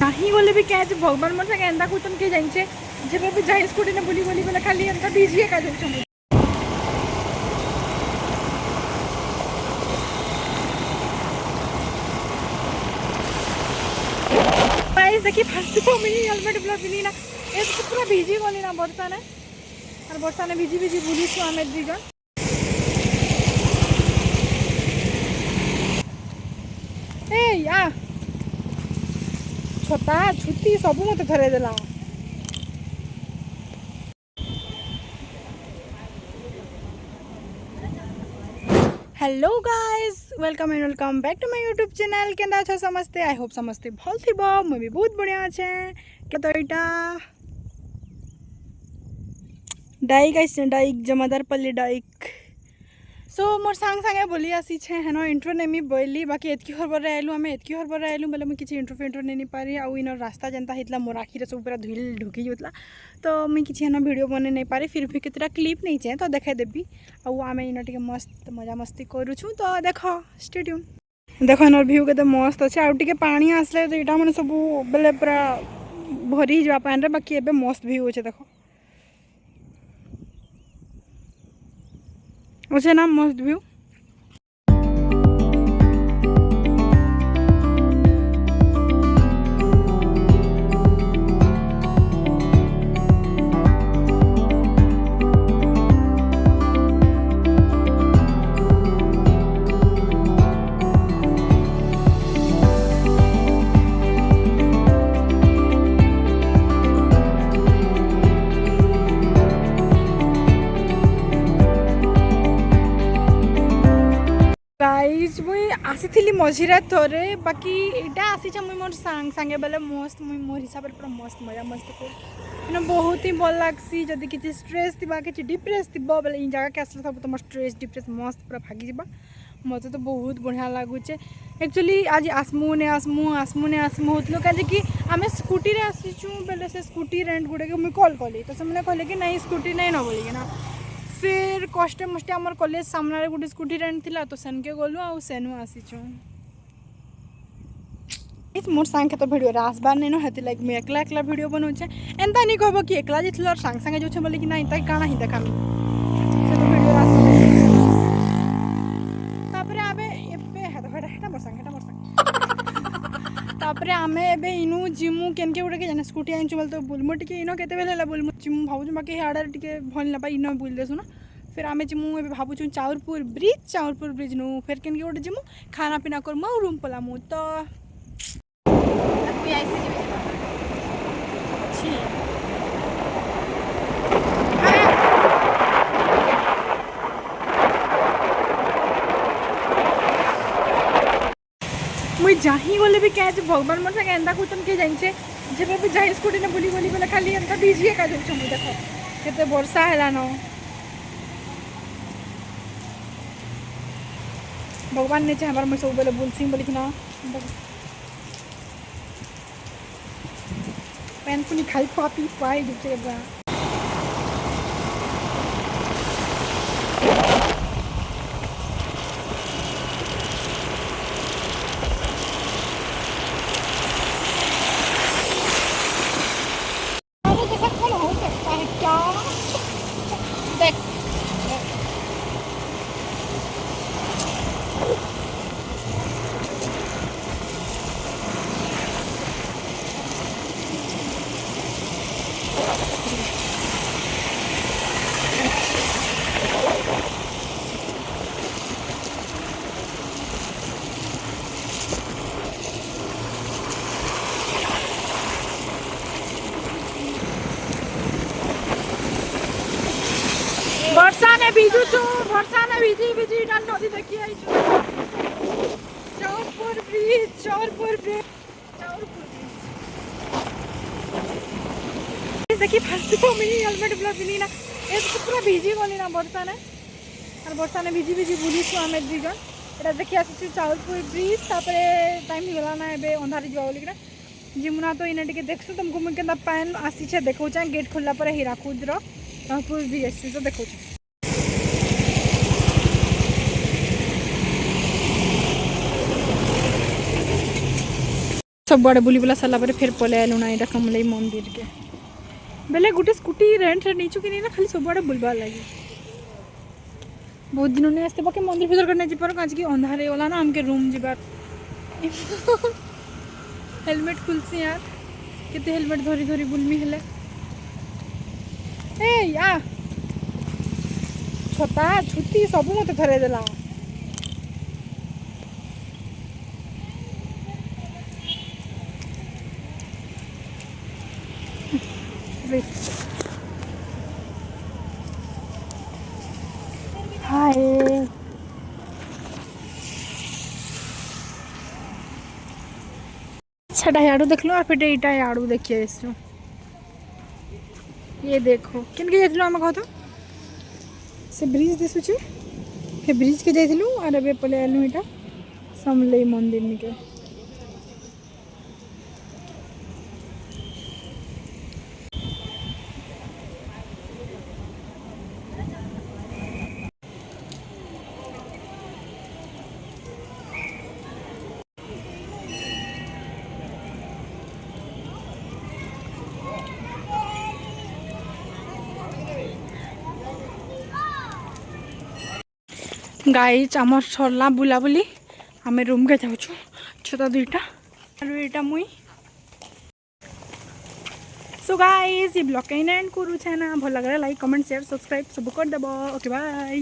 जाही गले भी क्या भगवान मन संगे एंता कहते किए जाइए जब भी जाए स्कूटी ने बुली बुली बोले खाली एंता भिजिए का जाऊँ देखिए फास्ट को मिली हेलमेट पूरा पिनी ना ए तो पूरा भिजी गली ना वर्षा ने और वर्षा ने भिजी भिजी बुली छु आमे दी जन ए या छोटा छुट्टी सब मत धरे देला hello guys welcome and welcome back to my YouTube channel केंदा अच्छा समझते आई होप समझते भल थी मुझे भी बहुत बढ़िया अच्छे क्या तो यहाँ डाइक आई डाइक जमादार पल्ली डाइक सो मोर सांग सांगे बोली आसी छे हेन इंट्रो नेमी बोली बाकी एतकी हरबर आइलु आम एतकी हरबर आइलु बोले मुझे किसी इंट्रो फेंट्रो नहीं पारी आउ इन रास्ता जनता होता मोर आखिरे सब पूरा धुल ढुकी जाता तो मुझे किसी हेन वीडियो बन नहीं पारी फिर भी केतटा क्लिप नहीं चे तो देखे देवी आउ आम इन टे मस्त मजा मस्ती करूँ तो देख स्टेडियम देख इन भ्यू के मस्त अच्छे आउ टे पानी आसले तो यहाँ मैंने सब बेले पूरा भरी जा पानी बाकी एबे मस्त भ्यू अच्छे देख अच्छे ना मस्त व्यू गाइज मुई आसी मझिरे थोरे बाकी इटा आसी मुई मोर सांग सांगे बेले मस्त मुई मोर हिसाब से पूरा मस्त मजा मस्त कर बहुत ही भल लगसी जदि किसी स्ट्रेस थिबा किसी डिप्रेस थिबा बेले इन जगह के आसले सब तुम स्ट्रेस डिप्रेस मस्त पूरा भागी जाबा मत तो बहुत बढ़िया लगुचे एक्चुअली आज आसमु ने होतलो कहे कि आम स्कूटी रे आसीचु बेले से स्कूटी रेंट गुड़े के मुई कॉल कली तो से कहले कि नहीं स्कूटी नहीं न बोलिए ना फिर कष्टे मष्टे आमर कॉलेज सामने गोटे स्कूटी रेंट थिला तो सेनके गलु आ सेनु आसीचु मोर सांग तो भिडियो आसबार नहीं ना हेती लाइक मुझे एकला एकला भिडियो बनाऊे एंता नहीं कहब कि एकला जाइल और सांग सांगे जाऊे बोले कि ना इतना काଣା ही देखामी से तो भिडियो तापरे आबे एबे हेटा मोर सांग तापरे आमे एबे इनु जिमु केनके उडे के जाने स्कूटी आइछु बोल तो बुलमु टिके इनो केते बेले बुलमु जिमु भाबुछु बाकी हाडर टिके भल ना पाई इनो बुल देसु ना फिर आमे जिमु एबे भाबुछु चाउरपुर ब्रिज नु फिर केनके उडे जिमु खाना पीना करमु रूम पलामु तो अभी आइसे छी मुई जाही गले भी क्या भगवान मन संगे एंता कहते किए जाइए जब भी जाए स्कूटी ने बुली बुली बोले खाली एंता भिजिए का जाऊँ मुझे देख केते वर्षा है न भगवान ने चाहे मुझे सब बेले बुलसी बोली कि ना पैन पुनी खाई पापी पाई दूसरे वर्षा ने भिजु छु वर्षा ने भिजी भिजी डाल नदी देखी आई छु चाउरपुर ब्रिज देखी फास्ट को मिली हेलमेट पूरा पिनी ना ए तो पूरा भिजी गली ना वर्षा ने और वर्षा ने भिजी भिजी बुली छु आमे दी जन एटा देखि आसी चाउरपुर ब्रिज तापरे टाइम ही गला ना एबे अंधारी जाओ लिकरा जिमुना तो इने टिके देखसु तुमको मैं केदा पैन आसी छे देखौ छ गेट खोलला पर हीराकुद रो चाउरपुर ब्रिज तो देखौ छ सब आड़े बुली बुला सारा पर फिर पलै आलु ना यहाँ कमलई मंदिर के बेले गोटे स्कूटी रेंट रे नहीं कि नहीं ना खाली सब आड़े बुलबार लगे बहुत दिन नहीं आसते बाकी मंदिर फिर करने जीपार आज कि अंधार होगा ना हमके रूम जीबार हेलमेट खुलसी यार केते हेलमेट धरी धरी बुलमी हेले ए या छता छुट्टी सब मत थरे देला हाय छटा याडू देख लो और फिर एटा याडू देखिए इसरो ये देखो किन के जाइलु हम कहतो से ब्रिज दिसुची हे ब्रिज के जाइलु और अबे पले आलु एटा समलेई मंदिर निके गाइज आमर सरला बुलाबुली आम रूम के जाऊँ छता दुईटा और मुई सो गाइज ये ब्लॉग कहीं एंड करूँ ना भल लगे लाइक कमेंट शेयर सब्सक्राइब सब कर देव ओके बाय।